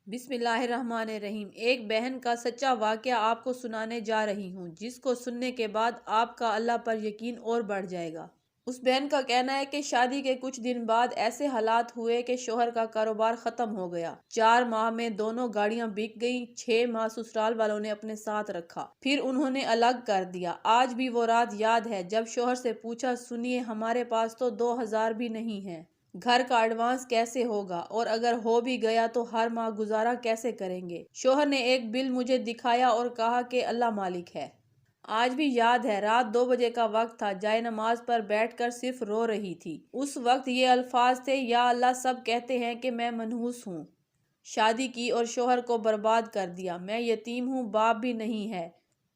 بسم اللہ الرحمن الرحیم۔ ایک بہن کا سچا واقعہ آپ کو سنانے جا رہی ہوں، جس کو سننے کے بعد آپ کا اللہ پر یقین اور بڑھ جائے گا۔ اس بہن کا کہنا ہے کہ شادی کے کچھ دن بعد ایسے حالات ہوئے کہ شوہر کا کاروبار ختم ہو گیا۔ 4 ماہ میں دونوں گاڑیاں بک گئیں، 6 ماہ سسرال والوں نے اپنے ساتھ رکھا، پھر انہوں نے الگ کر دیا۔ آج بھی وہ رات یاد ہے جب شوہر سے پوچھا، سنیے ہمارے پاس تو 2000 بھی نہیں ہے، گھر کا ایڈوانس کیسے ہوگا، اور اگر ہو بھی گیا تو ہر ماہ گزارا کیسے کریں گے؟ شوہر نے ایک بل مجھے دکھایا اور کہا کہ اللہ مالک ہے۔ آج بھی یاد ہے، رات 2 بجے کا وقت تھا، جائے نماز پر بیٹھ کر صرف رو رہی تھی۔ اس وقت یہ الفاظ تھے، یا اللہ سب کہتے ہیں کہ میں منحوس ہوں، شادی کی اور شوہر کو برباد کر دیا، میں یتیم ہوں، باپ بھی نہیں ہے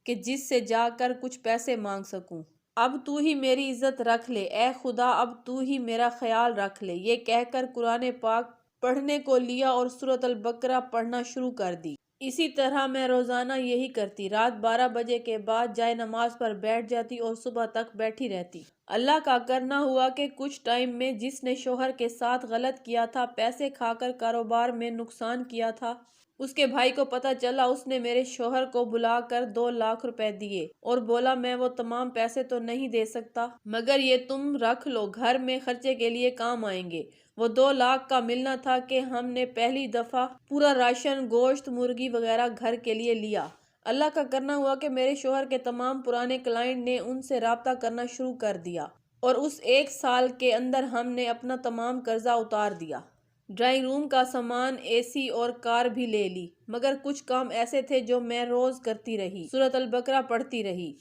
کہ جس سے جا کر کچھ پیسے مانگ سکوں، اب تو ہی میری عزت رکھ لے، اے خدا اب تو ہی میرا خیال رکھ لے۔ یہ کہہ کر قرآن پاک پڑھنے کو لیا اور سورۃ البقرہ پڑھنا شروع کر دی۔ اسی طرح میں روزانہ یہی کرتی، رات 12 بجے کے بعد جائے نماز پر بیٹھ جاتی اور صبح تک بیٹھی رہتی۔ اللہ کا کرنا ہوا کہ کچھ ٹائم میں جس نے شوہر کے ساتھ غلط کیا تھا، پیسے کھا کر کاروبار میں نقصان کیا تھا، اس کے بھائی کو پتہ چلا۔ اس نے میرے شوہر کو بلا کر 2 لاکھ روپے دیے اور بولا میں وہ تمام پیسے تو نہیں دے سکتا، مگر یہ تم رکھ لو، گھر میں خرچے کے لیے کام آئیں گے۔ وہ 2 لاکھ کا ملنا تھا کہ ہم نے پہلی دفعہ پورا راشن، گوشت، مرغی وغیرہ گھر کے لیے لیا۔ اللہ کا کرنا ہوا کہ میرے شوہر کے تمام پرانے کلائنٹ نے ان سے رابطہ کرنا شروع کر دیا، اور اس 1 سال کے اندر ہم نے اپنا تمام قرضہ اتار دیا۔ ڈرائنگ روم کا سامان، اے سی اور کار بھی لے لی، مگر کچھ کام ایسے تھے جو میں روز کرتی رہی۔ سورۃ البقرہ پڑھتی رہی،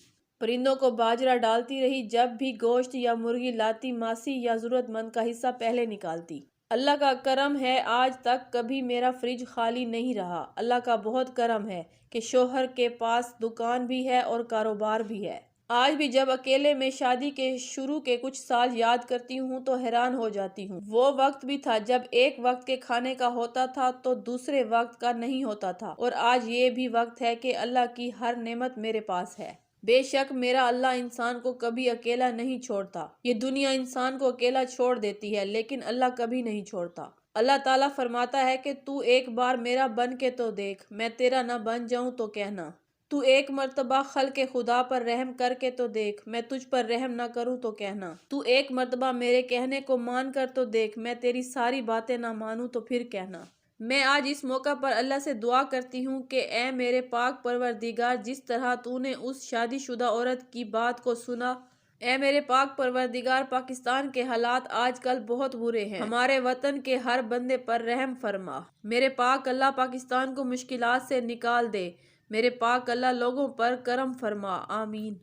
پرندوں کو باجرہ ڈالتی رہی، جب بھی گوشت یا مرغی لاتی ماسی یا ضرورت مند کا حصہ پہلے نکالتی۔ اللہ کا کرم ہے آج تک کبھی میرا فریج خالی نہیں رہا۔ اللہ کا بہت کرم ہے کہ شوہر کے پاس دکان بھی ہے اور کاروبار بھی ہے۔ آج بھی جب اکیلے میں شادی کے شروع کے کچھ سال یاد کرتی ہوں تو حیران ہو جاتی ہوں۔ وہ وقت بھی تھا جب ایک وقت کے کھانے کا ہوتا تھا تو دوسرے وقت کا نہیں ہوتا تھا، اور آج یہ بھی وقت ہے کہ اللہ کی ہر نعمت میرے پاس ہے۔ بے شک میرا اللہ انسان کو کبھی اکیلا نہیں چھوڑتا۔ یہ دنیا انسان کو اکیلا چھوڑ دیتی ہے، لیکن اللہ کبھی نہیں چھوڑتا۔ اللہ تعالیٰ فرماتا ہے کہ تو ایک بار میرا بن کے تو دیکھ، میں تیرا نہ بن جاؤں تو کہنا۔ تو ایک مرتبہ خلق خدا پر رحم کر کے تو دیکھ، میں تجھ پر رحم نہ کروں تو کہنا۔ تو ایک مرتبہ میرے کہنے کو مان کر تو دیکھ، میں تیری ساری باتیں نہ مانوں تو پھر کہنا۔ میں آج اس موقع پر اللہ سے دعا کرتی ہوں کہ اے میرے پاک پروردگار، جس طرح تو نے اس شادی شدہ عورت کی بات کو سنا، اے میرے پاک پروردگار، پاکستان کے حالات آج کل بہت برے ہیں، ہمارے وطن کے ہر بندے پر رحم فرما۔ میرے پاک اللہ پاکستان کو مشکلات سے نکال دے، میرے پاک اللہ لوگوں پر کرم فرما، آمین۔